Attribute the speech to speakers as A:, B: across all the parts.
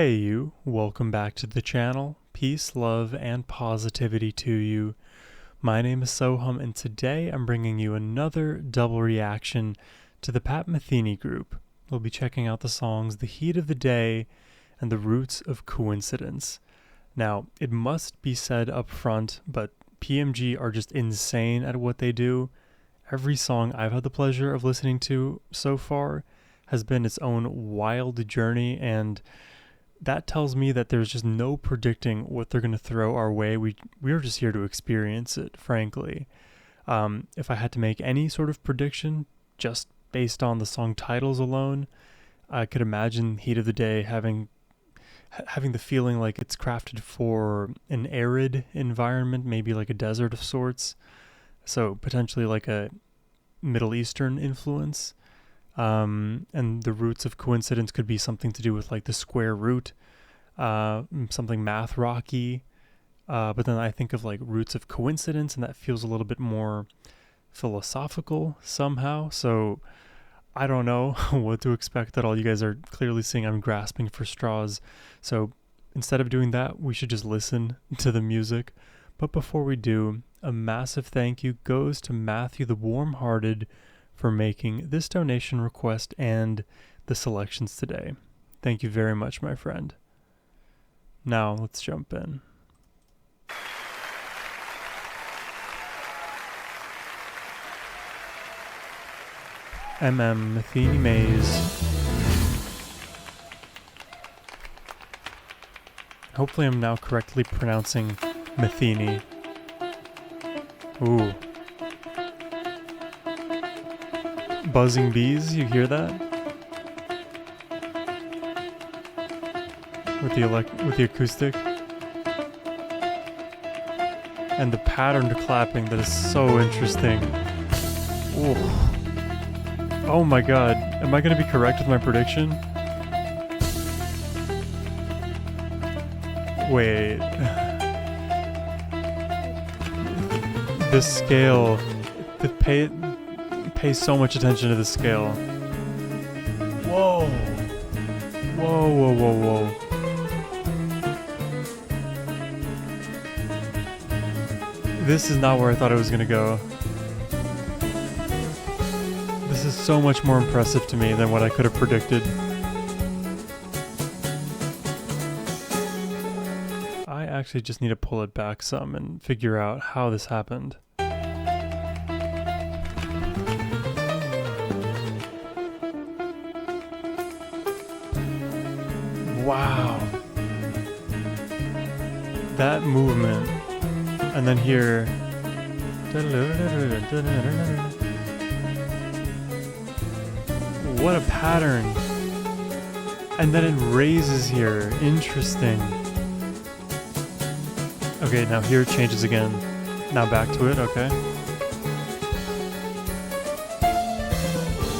A: Hey you, welcome back to the channel. Peace, love, and positivity to you. My name is Sohum, and today I'm bringing you another double reaction to the Metheny group. We'll be checking out the songs The Heat of the Day and The Roots of Coincidence. Now, it must be said up front, but PMG are just insane at what they do. Every song I've had the pleasure of listening to so far has been its own wild journey, and that tells me that there's just no predicting what they're going to throw our way. We're just here to experience it, frankly. If I had to make any sort of prediction just based on the song titles alone, I could imagine Heat of the Day having the feeling like it's crafted for an arid environment, maybe like a desert of sorts. So potentially like a Middle Eastern influence. And the roots of coincidence could be something to do with like the square root, something math rocky. But then I think of like roots of coincidence, and that feels a little bit more philosophical somehow. So I don't know what to expect at all. You guys are clearly seeing I'm grasping for straws. So instead of doing that, we should just listen to the music. But before we do, a massive thank you goes to Matthew the Warm-Hearted for making this donation request and the selections today. Thank you very much, my friend. Now, let's jump in. Metheny Maze. Hopefully I'm now correctly pronouncing Metheny. Ooh. Buzzing bees, you hear that? With the acoustic. And the patterned clapping that is so interesting. Ooh. Oh my god, am I gonna be correct with my prediction? Wait. This scale, pay so much attention to the scale. Whoa. Whoa, whoa, whoa, whoa. This is not where I thought it was gonna go. This is so much more impressive to me than what I could have predicted. I actually just need to pull it back some and figure out how this happened. Wow. That movement. And then here. What a pattern. And then it raises here. Interesting. Okay, now here it changes again. Now back to it, okay.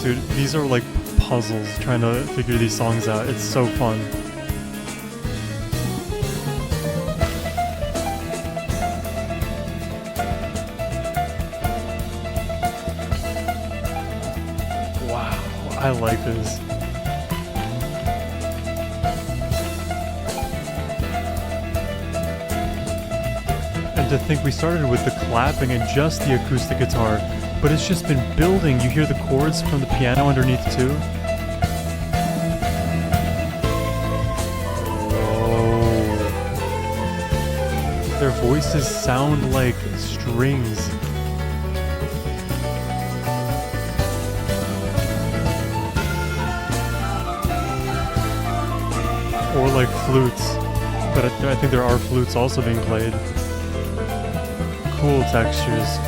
A: Dude, these are like puzzles trying to figure these songs out. It's so fun. I like this. And to think we started with the clapping and just the acoustic guitar, but it's just been building. You hear the chords from the piano underneath too. Whoa. Their voices sound like strings. Or like flutes, but I think there are flutes also being played. Cool textures.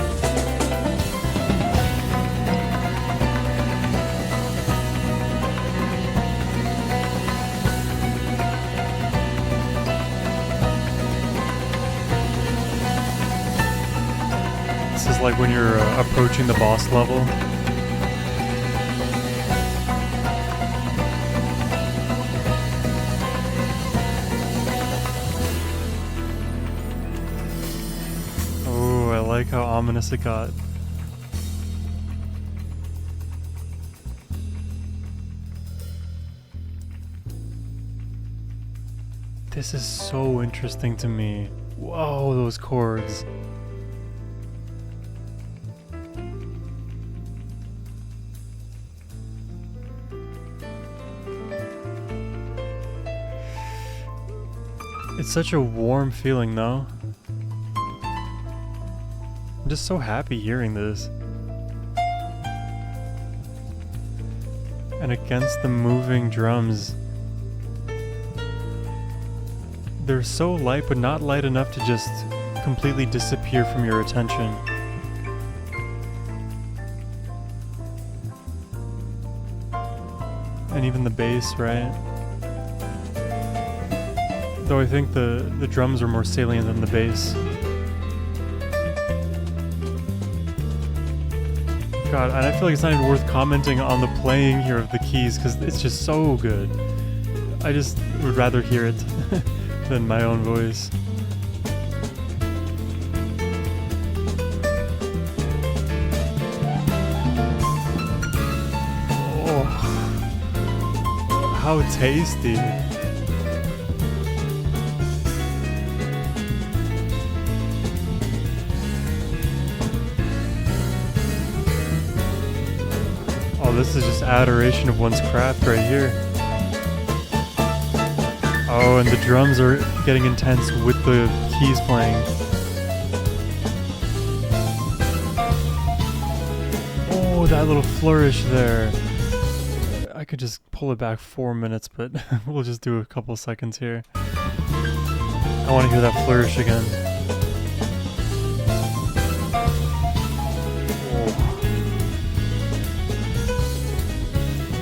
A: This is like when you're approaching the boss level. I like how ominous it got. This is so interesting to me. Whoa, those chords. It's such a warm feeling, though. I'm just so happy hearing this. And against the moving drums. They're so light, but not light enough to just completely disappear from your attention. And even the bass, right? Though I think the drums are more salient than the bass. God, and I feel like it's not even worth commenting on the playing here of the keys because it's just so good. I just would rather hear it than my own voice. Oh, how tasty. Oh, this is just adoration of one's craft right here. Oh, and the drums are getting intense with the keys playing. Oh, that little flourish there. I could just pull it back 4 minutes, but we'll just do a couple seconds here. I want to hear that flourish again.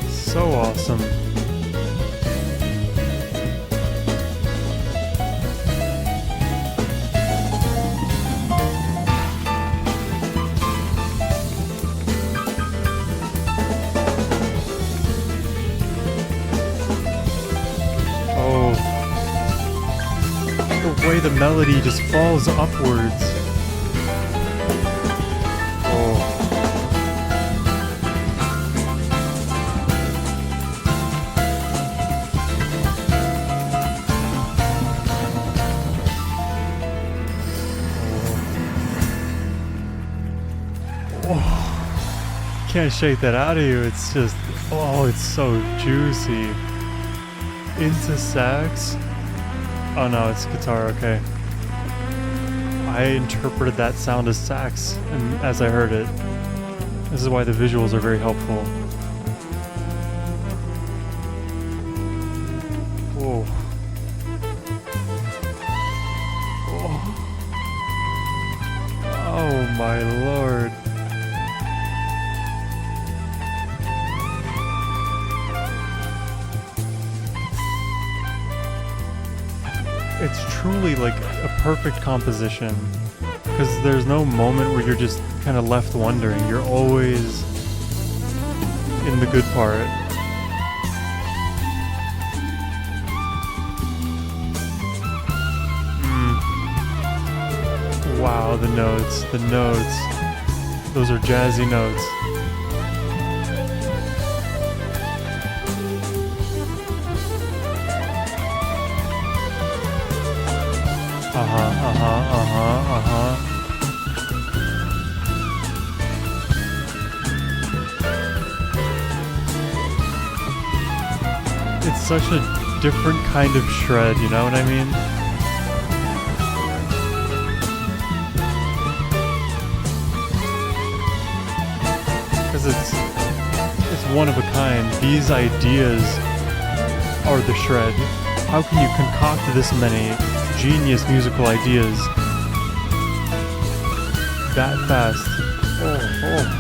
A: So awesome. Oh, the way the melody just falls upwards. Can't shake that out of you. It's just, oh, it's so juicy. Into sax. Oh no, it's guitar, okay. I interpreted that sound as sax and as I heard it. This is why the visuals are very helpful. Whoa. Oh my lord. It's truly like a perfect composition because there's no moment where you're just kind of left wondering. You're always in the good part. Wow, the notes. Those are jazzy notes. It's such a different kind of shred, you know what I mean? Because it's one of a kind. These ideas are the shred. How can you concoct this many genius musical ideas that fast? Oh.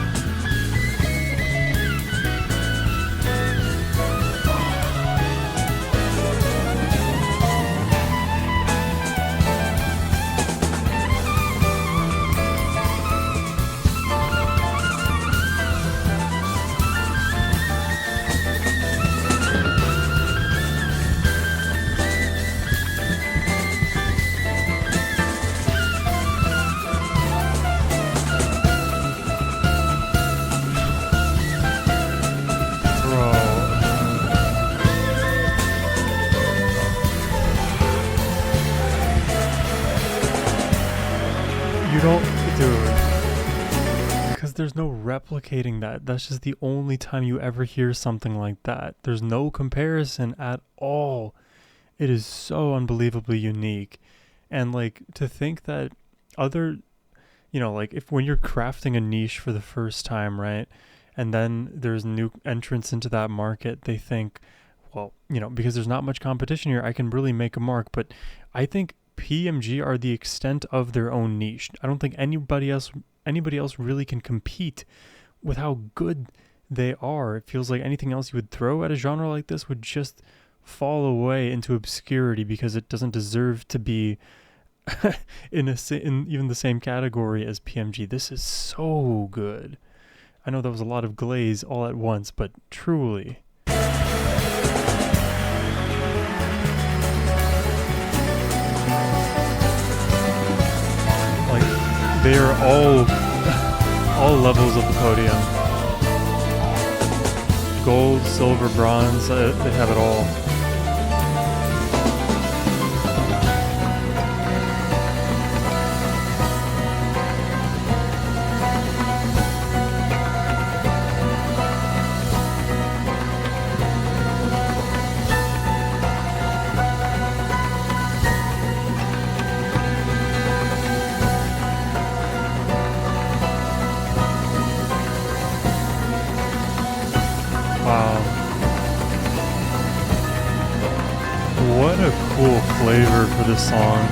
A: You don't, dude. Because there's no replicating that. That's just the only time you ever hear something like that. There's no comparison at all. It is so unbelievably unique. And like to think that other, like if when you're crafting a niche for the first time, right? And then there's new entrants into that market, they think, well, because there's not much competition here, I can really make a mark. But I think PMG are the extent of their own niche. I don't think anybody else really can compete with how good they are. It feels like anything else you would throw at a genre like this would just fall away into obscurity because it doesn't deserve to be in even the same category as PMG. This is so good. I know that was a lot of glaze all at once, but truly. Like, they are all levels of the podium. Gold, silver, bronze, they have it all. Wow. What a cool flavor for this song.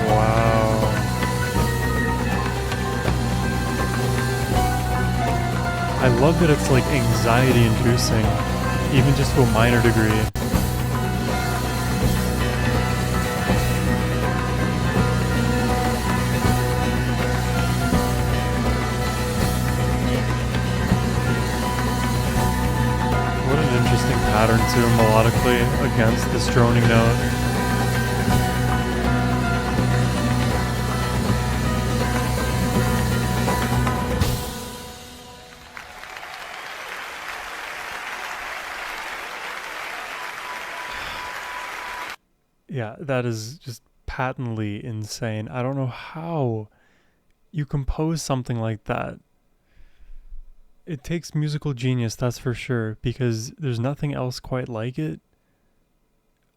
A: Wow. I love that it's like anxiety inducing, even just to a minor degree. Pattern too melodically against this droning note. Yeah, that is just patently insane. I don't know how you compose something like that. It takes musical genius, that's for sure, because there's nothing else quite like it.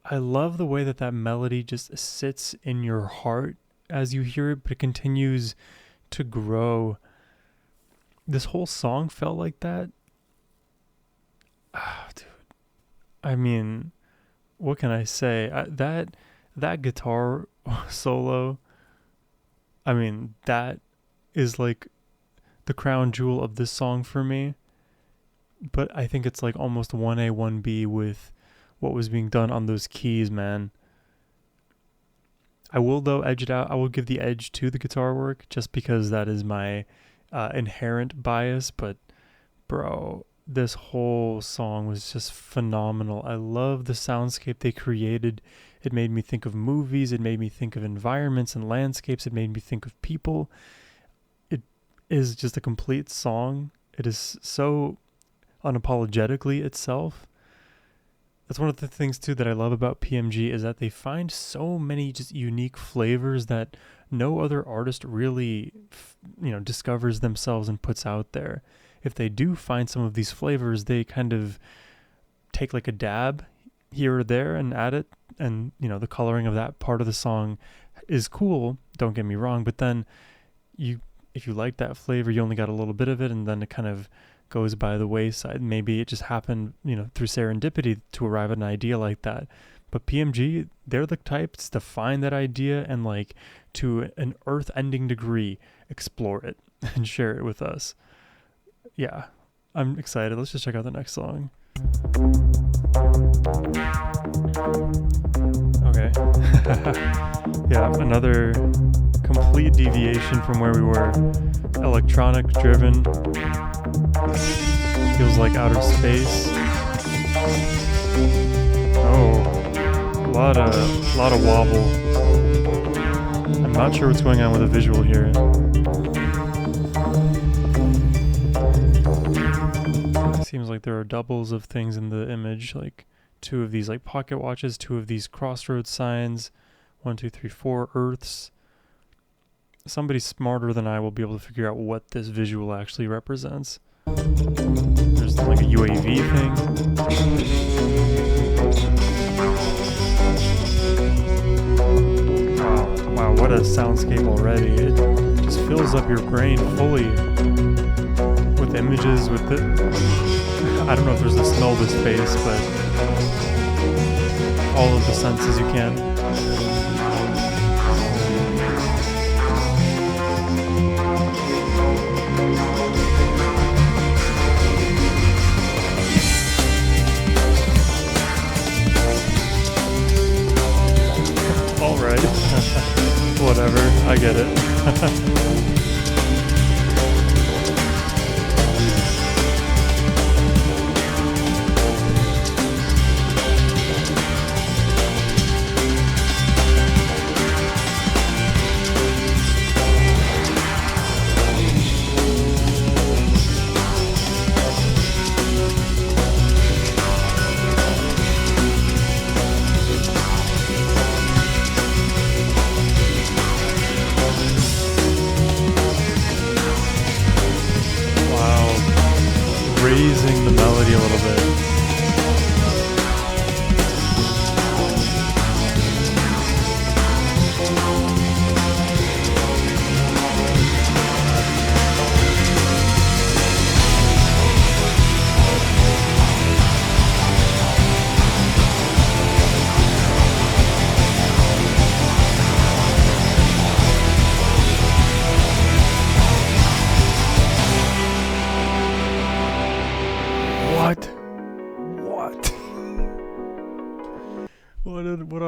A: I love the way that melody just sits in your heart as you hear it, but it continues to grow. This whole song felt like that. Dude. I mean, what can I say? That guitar solo, I mean, that is like the crown jewel of this song for me. But I think it's like almost 1A, 1B with what was being done on those keys, man. I will, though, edge it out. I will give the edge to the guitar work just because that is my inherent bias. But, bro, this whole song was just phenomenal. I love the soundscape they created. It made me think of movies. It made me think of environments and landscapes. It made me think of people. Is just a complete song. It is so unapologetically itself. That's one of the things too that I love about PMG is that they find so many just unique flavors that no other artist really discovers themselves and puts out there. If they do find some of these flavors, they kind of take like a dab here or there and add it, and the coloring of that part of the song is cool, don't get me wrong, but then if you like that flavor, you only got a little bit of it, and then it kind of goes by the wayside. Maybe it just happened, through serendipity to arrive at an idea like that. But PMG, they're the types to find that idea and like to an earth-ending degree, explore it and share it with us. Yeah, I'm excited. Let's just check out the next song. Okay. Yeah, another complete deviation from where we were. Electronic driven. Feels like outer space. Oh, a lot of wobble. I'm not sure what's going on with the visual here. Seems like there are doubles of things in the image, like 2 of these like pocket watches, 2 of these crossroads signs, 1, 2, 3, 4 earths. Somebody smarter than I will be able to figure out what this visual actually represents. There's like a UAV thing. Wow, what a soundscape already. It just fills up your brain fully with images, with the... I don't know if there's a smell of the space, but all of the senses you can. Alright. Whatever, I get it. Raising the melody a little bit.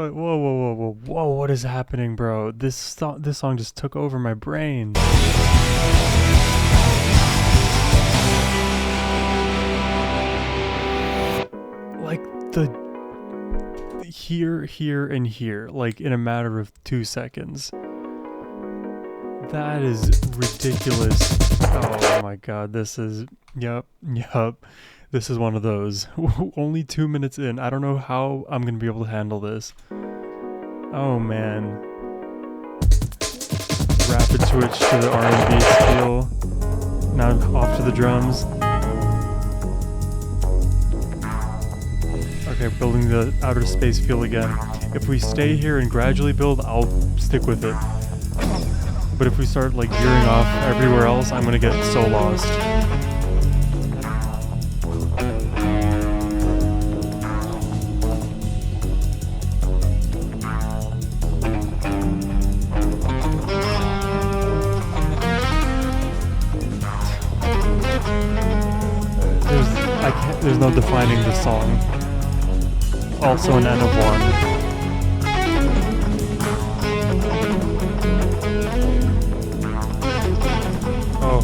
A: Whoa, what is happening, bro? This song just took over my brain. Like the here, and here, like in a matter of 2 seconds. That is ridiculous. Oh my god, this is, yep. This is one of those. Only 2 minutes in. I don't know how I'm going to be able to handle this. Oh man. Rapid switch to the R&B feel. Now off to the drums. Okay, building the outer space feel again. If we stay here and gradually build, I'll stick with it. But if we start like veering off everywhere else, I'm going to get so lost. There's no defining the song. Also an N of 1. Oh,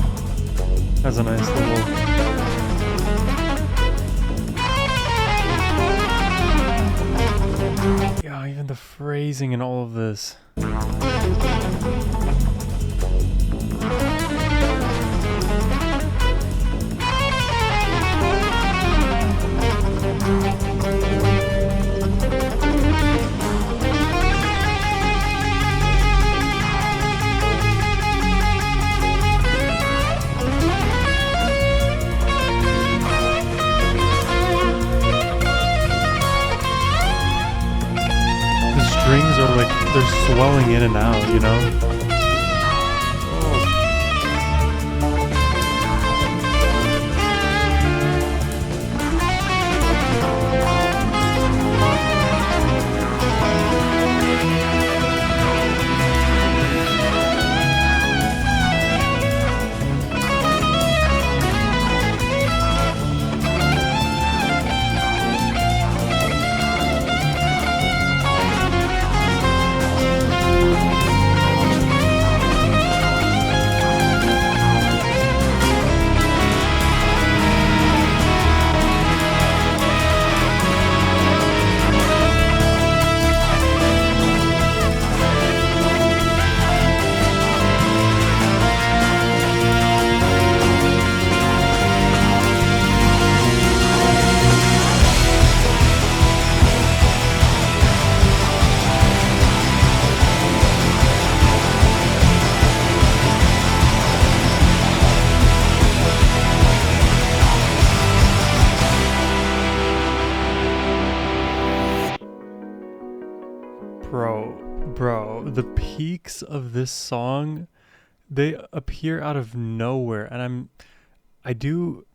A: that's a nice little... Yeah, even the phrasing and all of this. Strings are like, they're swelling in and out, you know? the peaks of this song, they appear out of nowhere, and I do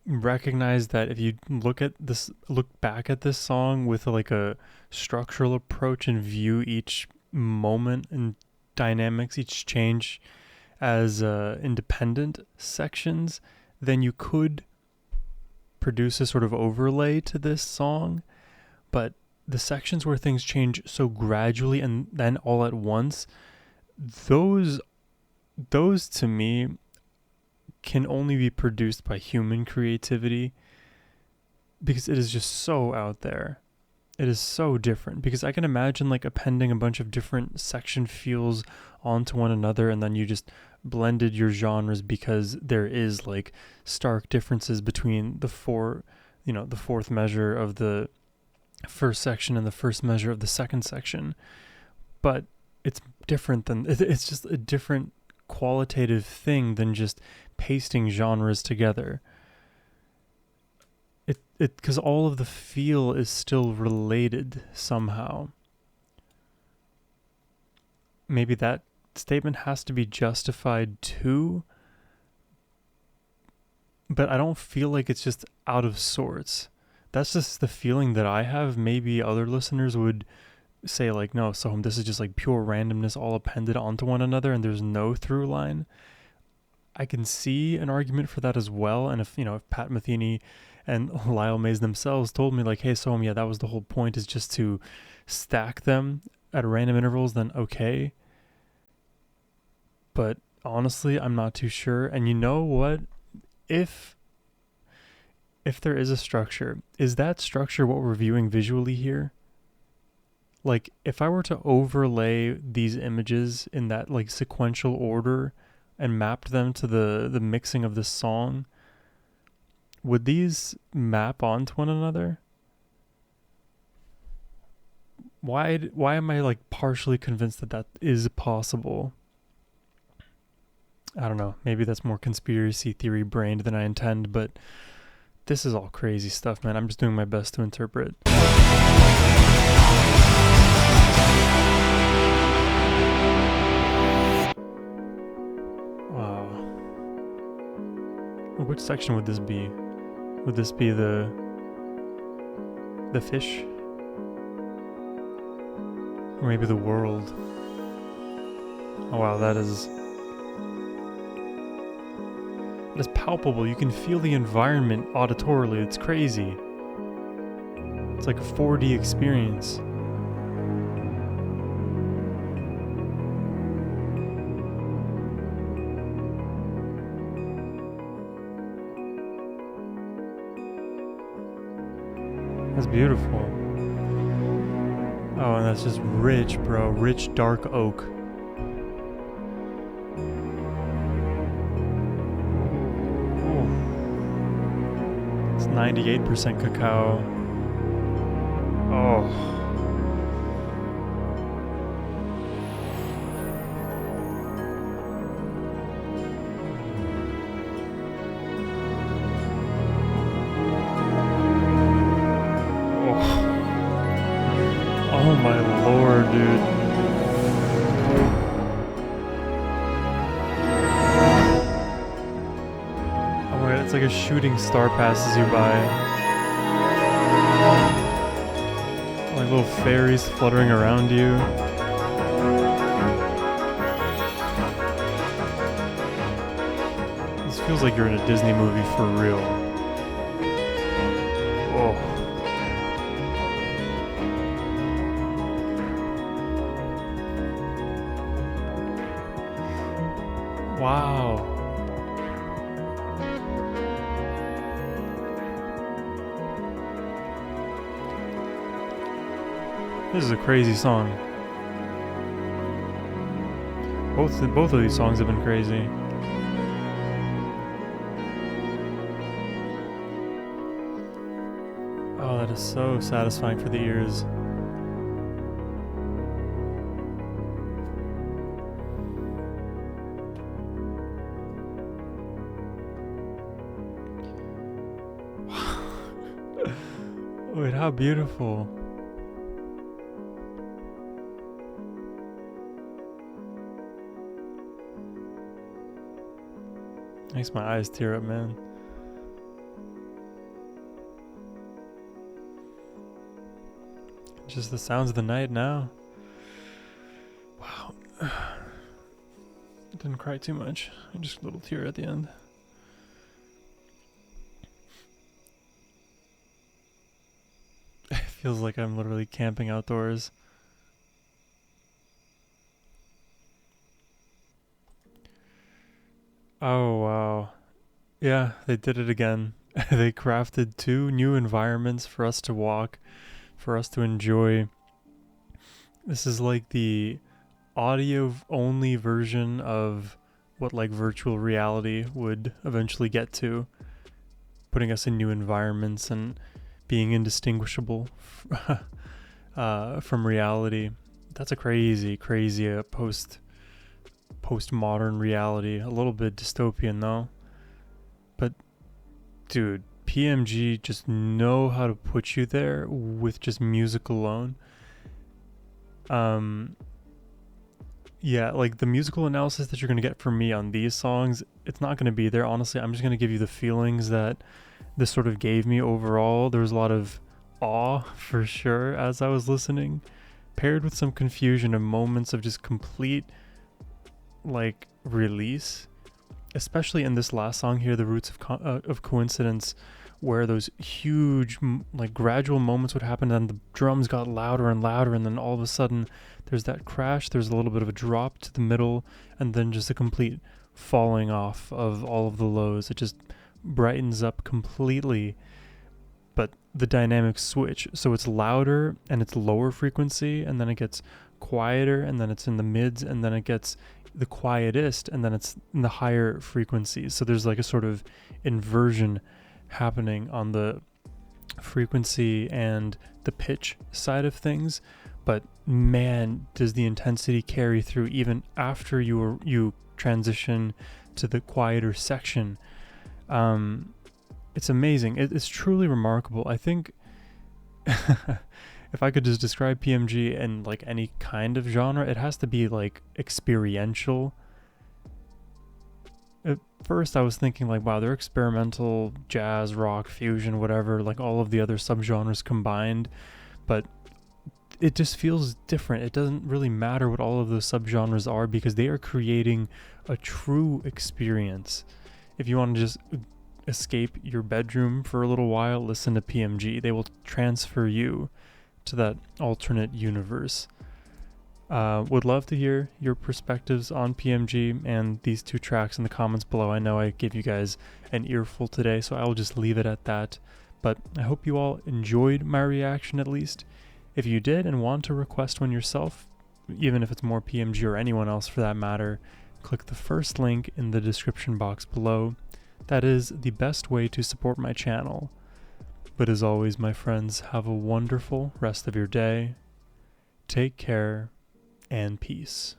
A: recognize that if you look back at this song with like a structural approach and view each moment and dynamics, each change as independent sections, then you could produce a sort of overlay to this song. But the sections where things change so gradually and then all at once, those to me can only be produced by human creativity, because it is just so out there. It is so different, because I can imagine like appending a bunch of different section feels onto one another, and then you just blended your genres because there is like stark differences between the fourth measure of the first section and the first measure of the second section. But it's different than, it's just a different qualitative thing than just pasting genres together. It because all of the feel is still related somehow. Maybe that statement has to be justified too, but I don't feel like it's just out of sorts. That's just the feeling that I have. Maybe other listeners would say like, no, Sohum, this is just like pure randomness all appended onto one another and there's no through line. I can see an argument for that as well. And if Pat Metheny and Lyle Mays themselves told me like, hey, Sohum, yeah, that was the whole point, is just to stack them at random intervals, then okay. But honestly, I'm not too sure. And you know what? If there is a structure, is that structure what we're viewing visually here? Like, if I were to overlay these images in that like sequential order and mapped them to the mixing of this song, would these map onto one another? Why am I like partially convinced that is possible? I don't know. Maybe that's more conspiracy theory brained than I intend, but this is all crazy stuff, man. I'm just doing my best to interpret. Wow. Which section would this be? Would this be the fish? Or maybe the world? Oh wow, that is palpable. You can feel the environment auditorily. It's crazy. It's like a 4D experience. That's beautiful. Oh, and that's just rich, bro. Rich, dark oak. Ooh. It's 98% cacao. Oh. Oh my lord, dude. Oh my god, it's like a shooting star passes you by. Like little fairies fluttering around you. This feels like you're in a Disney movie for real. Oh. Wow. This is a crazy song. Both of these songs have been crazy. Oh, that is so satisfying for the ears. Wait, how beautiful. Makes my eyes tear up, man. Just the sounds of the night now. Wow. Didn't cry too much. Just a little tear at the end. It feels like I'm literally camping outdoors. Oh, wow. Yeah, they did it again. They crafted 2 new environments for us to walk, for us to enjoy. This is like the audio only version of what like virtual reality would eventually get to, putting us in new environments and being indistinguishable from reality. That's a crazy postmodern reality. A little bit dystopian though. But dude, PMG just know how to put you there with just music alone. Yeah, like the musical analysis that you're going to get from me on these songs, it's not going to be there. Honestly, I'm just going to give you the feelings that this sort of gave me overall. There was a lot of awe for sure as I was listening, paired with some confusion and moments of just complete like release, especially in this last song here, The Roots of Coincidence, where those huge like gradual moments would happen and the drums got louder and louder, and then all of a sudden there's that crash, there's a little bit of a drop to the middle, and then just a complete falling off of all of the lows. It just brightens up completely, but the dynamics switch, so it's louder and it's lower frequency, and then it gets quieter, and then it's in the mids, and then it gets the quietest, and then it's in the higher frequencies. So there's like a sort of inversion happening on the frequency and the pitch side of things. But man, does the intensity carry through even after you transition to the quieter section. It's amazing. It's truly remarkable. I think if I could just describe PMG in like any kind of genre, it has to be like experiential. At first I was thinking like, wow, they're experimental, jazz, rock, fusion, whatever, like all of the other subgenres combined, but it just feels different. It doesn't really matter what all of those subgenres are, because they are creating a true experience. If you want to just escape your bedroom for a little while, listen to PMG. They will transfer you to that alternate universe. Would love to hear your perspectives on PMG and these 2 tracks in the comments below. I know I gave you guys an earful today, so I'll just leave it at that. But I hope you all enjoyed my reaction at least. If you did and want to request one yourself, even if it's more PMG or anyone else for that matter, click the first link in the description box below. That is the best way to support my channel. But as always, my friends, have a wonderful rest of your day. Take care and peace.